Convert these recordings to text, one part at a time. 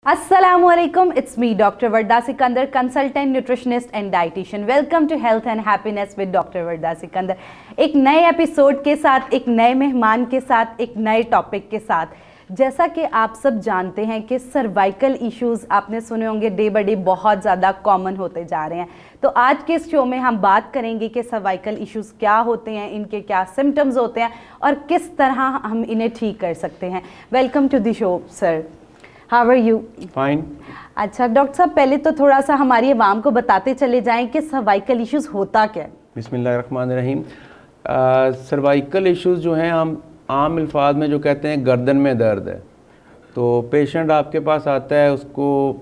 Assalamualaikum, it's me Dr. Varda Sikandar, consultant nutritionist and dietitian. Welcome to Health and Happiness with Dr. Varda Sikandar. एक नए episode के साथ, एक नए मेहमान के साथ, एक नए टॉपिक के साथ। जैसा कि आप सब जानते हैं कि सर्वाइकल इश्यूज़ आपने सुने होंगे डे बाय डे बहुत ज़्यादा कॉमन होते जा रहे हैं। तो आज के इस शो में हम बात करेंगे कि सर्वाइकल इश्यूज़ क्या होते हैं, इनके क्या सिम्टम्स होते हैं और किस तरह हम इन्हें ठीक कर सकते हैं। Welcome to the show sir, how are you? Fine. अच्छा डॉक्टर साहब, पहले तो थोड़ा सा हमारी आवाम को बताते चले जाएं कि सर्वाइकल इश्यूज़ होता क्या है। बिस्मिल्लाहिर्रहमानिर्रहीम। सर्वाइकल इश्यूज़ जो हैं हम आम अल्फाज में जो कहते हैं गर्दन में दर्द है। तो पेशेंट आपके पास आता है, उसको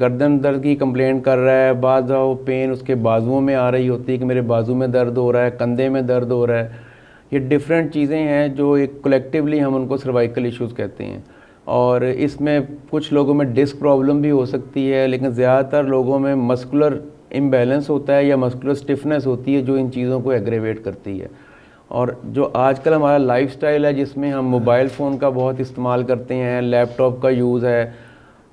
गर्दन दर्द की कंप्लेंट कर रहा है। बाद वो पेन उसके बाजुओं में आ रही होती है कि मेरे बाजू में दर्द हो रहा है, कंधे में दर्द हो रहा है। ये डिफरेंट चीज़ें हैं जो एक कलेक्टिवली हम उनको सर्वाइकल इश्यूज़ कहते हैं। और इसमें कुछ लोगों में डिस्क प्रॉब्लम भी हो सकती है, लेकिन ज़्यादातर लोगों में मस्कुलर इम्बैलेंस होता है या मस्कुलर स्टिफनेस होती है जो इन चीज़ों को एग्रेवेट करती है। और जो आजकल हमारा लाइफस्टाइल है जिसमें हम मोबाइल फ़ोन का बहुत इस्तेमाल करते हैं, लैपटॉप का यूज़ है,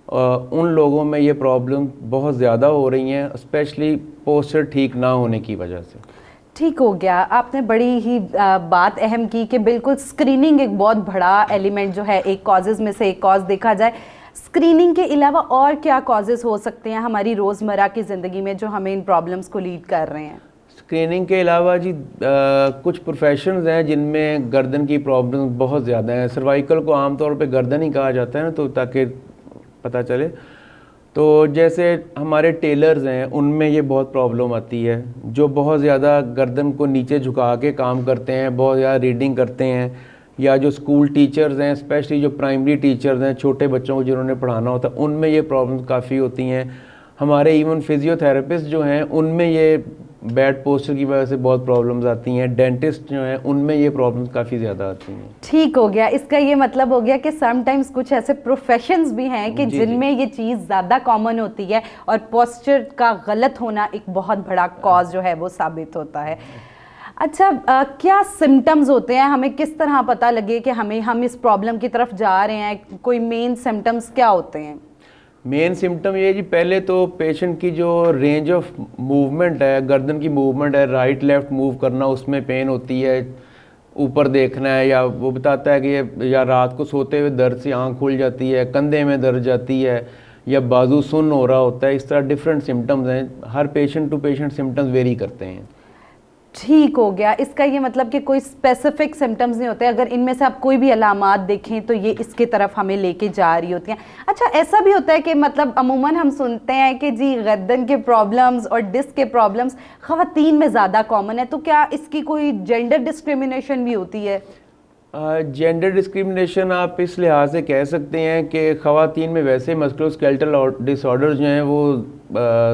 उन लोगों में ये प्रॉब्लम बहुत ज़्यादा हो रही हैं, स्पेशली पोस्चर ठीक ना होने की वजह से। ठीक हो गया, आपने बड़ी ही बात अहम की कि बिल्कुल स्क्रीनिंग एक बहुत बड़ा एलिमेंट जो है, एक कॉजेज़ में से एक कॉज देखा जाए। स्क्रीनिंग के अलावा और क्या कॉजेज़ हो सकते हैं हमारी रोज़मर्रा की ज़िंदगी में जो हमें इन प्रॉब्लम्स को लीड कर रहे हैं? स्क्रीनिंग के अलावा जी कुछ प्रोफेशंस हैं जिनमें गर्दन की प्रॉब्लम बहुत ज़्यादा है। सर्वाइकल को आमतौर पे गर्दन ही कहा जाता है ना, तो ताकि पता चले। तो जैसे हमारे टेलर्स हैं, उनमें ये बहुत प्रॉब्लम आती है, जो बहुत ज़्यादा गर्दन को नीचे झुका के काम करते हैं, बहुत ज़्यादा रीडिंग करते हैं। या जो स्कूल टीचर्स हैं, स्पेशली जो प्राइमरी टीचर्स हैं, छोटे बच्चों को जिन्होंने पढ़ाना होता है, उनमें ये प्रॉब्लम्स काफ़ी होती हैं। हमारे इवन फिजियोथेरेपिस्ट जो हैं उनमें ये बैड पोस्चर की वजह से बहुत प्रॉब्लम्स आती हैं। डेंटिस्ट जो हैं उनमें ये प्रॉब्लम्स काफ़ी ज़्यादा आती हैं। ठीक हो गया, इसका ये मतलब हो गया कि समटाइम्स कुछ ऐसे प्रोफेशंस भी हैं कि जिनमें ये चीज़ ज़्यादा कॉमन होती है और पोस्चर का गलत होना एक बहुत बड़ा कॉज जो है वो साबित होता है। अच्छा, क्या सिम्टम्स होते हैं, हमें किस तरह पता लगे कि हम इस प्रॉब्लम की तरफ जा रहे हैं? कोई मेन सिम्टम्स क्या होते हैं? मेन सिम्टम ये जी, पहले तो पेशेंट की जो रेंज ऑफ मूवमेंट है, गर्दन की मूवमेंट है, राइट लेफ़्ट मूव करना, उसमें पेन होती है। ऊपर देखना है, या वो बताता है कि या रात को सोते हुए दर्द से आँख खुल जाती है, कंधे में दर्द जाती है, या बाजू सुन्न हो रहा होता है। इस तरह डिफरेंट सिम्टम्स हैं। हर patient to patient symptoms vary करते हैं। ठीक हो गया, इसका ये मतलब कि कोई स्पेसिफिक सिम्टम्स नहीं होते, अगर इनमें से आप कोई भी अलामात देखें तो ये इसके तरफ हमें लेके जा रही होती हैं। अच्छा, ऐसा भी होता है कि मतलब अमूमन हम सुनते हैं कि जी गर्दन के प्रॉब्लम्स और डिस्क के प्रॉब्लम्स ख़वातीन में ज़्यादा कॉमन है, तो क्या इसकी कोई जेंडर डिस्क्रिमिनेशन भी होती है? जेंडर डिस्क्रिमिनेशन आप इस लिहाज से कह सकते हैं कि ख़वातीन में वैसे मस्कुलोस्केलेटल डिसऑर्डर जो हैं वो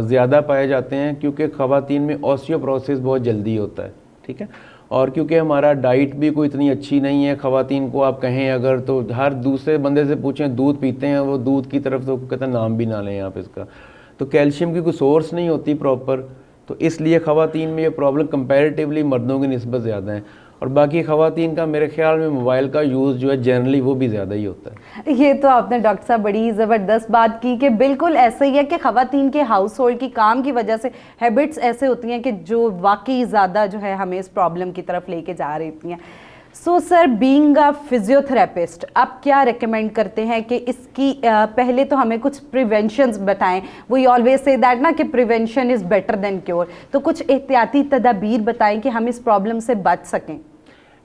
ज़्यादा पाए जाते हैं, क्योंकि ख़वातीन में ऑस्टियोपोरोसिस बहुत जल्दी होता है। ठीक है। और क्योंकि हमारा डाइट भी कोई इतनी अच्छी नहीं है, ख़वातीन को आप कहें अगर, तो हर दूसरे बंदे से पूछें दूध पीते हैं, वो दूध की तरफ तो कहते हैं नाम भी ना लें आप इसका। तो कैल्शियम की कोई सोर्स नहीं होती प्रॉपर, तो इसलिए ख़वातीन में ये प्रॉब्लम कंपैरेटिवली मर्दों की निस्बत ज़्यादा है। और बाकी ख़वातीन का मेरे ख्याल में मोबाइल का यूज़ जो है जनरली वो भी ज़्यादा ही होता है। ये तो आपने डॉक्टर साहब बड़ी ज़बरदस्त बात की कि बिल्कुल ऐसे ही है कि ख़वातीन के हाउस होल्ड की काम की वजह से हैबिट्स ऐसे होती हैं कि जो वाकई ज़्यादा जो है हमें इस प्रॉब्लम की तरफ लेके जा रही हैं। So sir, being a physiotherapist, आप क्या रेकमेंड करते हैं कि इसकी पहले तो हमें कुछ प्रिवेंशंस बताएं। वी ऑलवेज से दैट ना कि prevention is better than cure, तो कुछ एहतियाती तदाबीर बताएं कि हम इस प्रॉब्लम से बच सकें।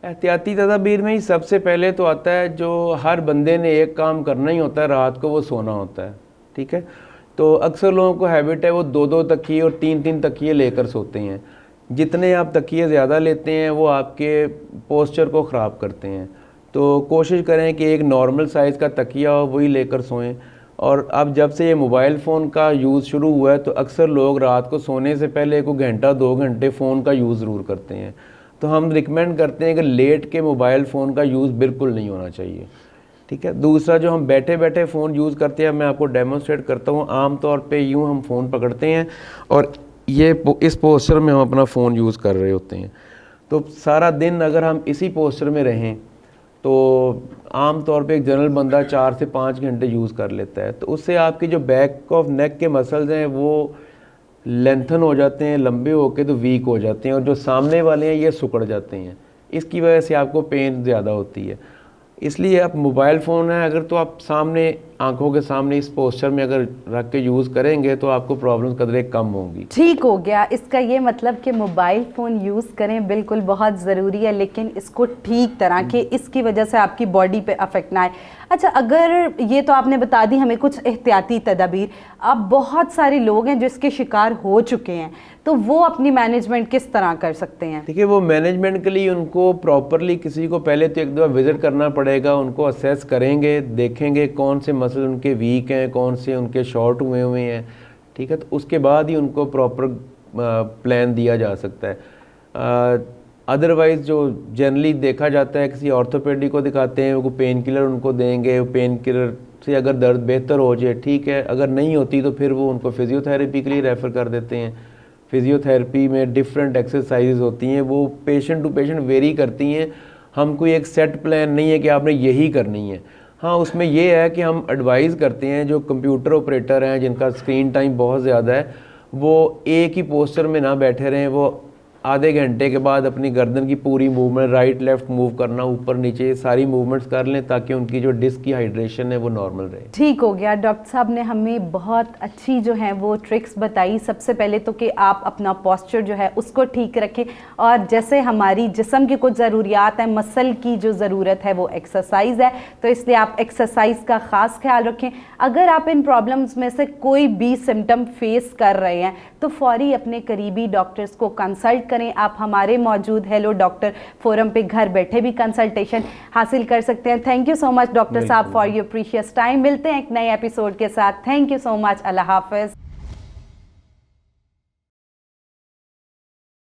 एहतियाती तदाबीर में ही सबसे पहले तो आता है, जो हर बंदे ने एक काम करना ही होता है, रात को वो सोना होता है। ठीक है। तो अक्सर लोगों को हैबिट है वो 2-2 तकिए और 3-3 तकिए लेकर सोते हैं। जितने आप तकिए ज़्यादा लेते हैं वो आपके पोस्चर को ख़राब करते हैं। तो कोशिश करें कि एक नॉर्मल साइज़ का तकिया हो, वही लेकर सोएं। और अब जब से ये मोबाइल फ़ोन का यूज़ शुरू हुआ है, तो अक्सर लोग रात को सोने से पहले 1 घंटा 2 घंटे फ़ोन का यूज़ ज़रूर करते हैं। तो हम रिकमेंड करते हैं कि लेट के मोबाइल फ़ोन का यूज़ बिल्कुल नहीं होना चाहिए। ठीक है। दूसरा, जो हम बैठे बैठे फ़ोन यूज़ करते हैं, मैं आपको डेमोन्स्ट्रेट करता हूँ। आम तौर पे यूँ हम फ़ोन पकड़ते हैं और ये इस पोस्चर में हम अपना फ़ोन यूज़ कर रहे होते हैं। तो सारा दिन अगर हम इसी पोस्चर में रहें तो आम तौर पे एक जनरल बंदा 4 से 5 घंटे यूज़ कर लेता है। तो उससे आपकी जो बैक ऑफ नेक के मसल्स हैं वो लेंथन हो जाते हैं, लंबे होके तो वीक हो जाते हैं, और जो सामने वाले हैं ये सिकुड़ जाते हैं। इसकी वजह से आपको पेन ज़्यादा होती है। इसलिए आप मोबाइल फ़ोन है अगर तो आप सामने आंखों के सामने इस पोस्चर में अगर रख के यूज़ करेंगे तो आपको प्रॉब्लम्स कदरे कम होंगी। ठीक हो गया, इसका ये मतलब कि मोबाइल फ़ोन यूज़ करें बिल्कुल बहुत ज़रूरी है, लेकिन इसको ठीक तरह के इसकी वजह से आपकी बॉडी पे अफेक्ट ना आए। अच्छा, अगर ये तो आपने बता दी हमें कुछ एहतियाती तदाबीर, अब बहुत सारे लोग हैं जो इसके शिकार हो चुके हैं, तो वो अपनी मैनेजमेंट किस तरह कर सकते हैं? देखिए, वो मैनेजमेंट के लिए उनको प्रॉपरली किसी को पहले तो एक दफ़ा विज़िट करना पड़ेगा, उनको असेस करेंगे, देखेंगे कौन से मसल उनके वीक हैं, कौन से उनके शॉर्ट हुए हैं, ठीक है। तो उसके बाद ही उनको प्रॉपर प्लान दिया जा सकता है। अदरवाइज़ जो जनरली देखा जाता है, किसी ऑर्थोपेडिक को दिखाते हैं, वो पेन किलर उनको देंगे, पेन किलर से अगर दर्द बेहतर हो जाए ठीक है, अगर नहीं होती तो फिर वो उनको फिज़ियोथेरेपी के लिए रेफ़र कर देते हैं। फिज़ियोथेरेपी में डिफरेंट एक्सरसाइज होती हैं, वो पेशेंट टू पेशेंट वेरी करती हैं। हम कोई एक सेट प्लान नहीं है कि आपने यही करनी है। हाँ, उसमें ये है कि हम एडवाइज़ करते हैं, जो कंप्यूटर ऑपरेटर हैं जिनका स्क्रीन टाइम बहुत ज़्यादा है, वो एक ही पोस्चर में ना बैठे रहें, वो आधे घंटे के बाद अपनी गर्दन की पूरी मूवमेंट, राइट लेफ़्ट मूव करना, ऊपर नीचे सारी मूवमेंट्स कर लें, ताकि उनकी जो डिस्क की हाइड्रेशन है वो नॉर्मल रहे। ठीक हो गया। डॉक्टर साहब ने हमें बहुत अच्छी जो है वो ट्रिक्स बताई। सबसे पहले तो कि आप अपना पोस्चर जो है उसको ठीक रखें, और जैसे हमारी जिस्म की कुछ ज़रूरियात हैं, मसल की जो ज़रूरत है वो एक्सरसाइज है, तो इसलिए आप एक्सरसाइज का ख़ास ख्याल रखें। अगर आप इन प्रॉब्लम्स में से कोई भी सिम्टम फेस कर रहे हैं तो फौरी अपने करीबी डॉक्टर्स को कंसल्ट करें। आप हमारे मौजूद हेलो डॉक्टर फोरम पे घर बैठे भी कंसल्टेशन हासिल कर सकते हैं। Thank you so much doctor साहब फॉर योर प्रीशियस टाइम। मिलते हैं एक नए एपिसोड के साथ। Thank you so much. अल्लाह हाफिज़।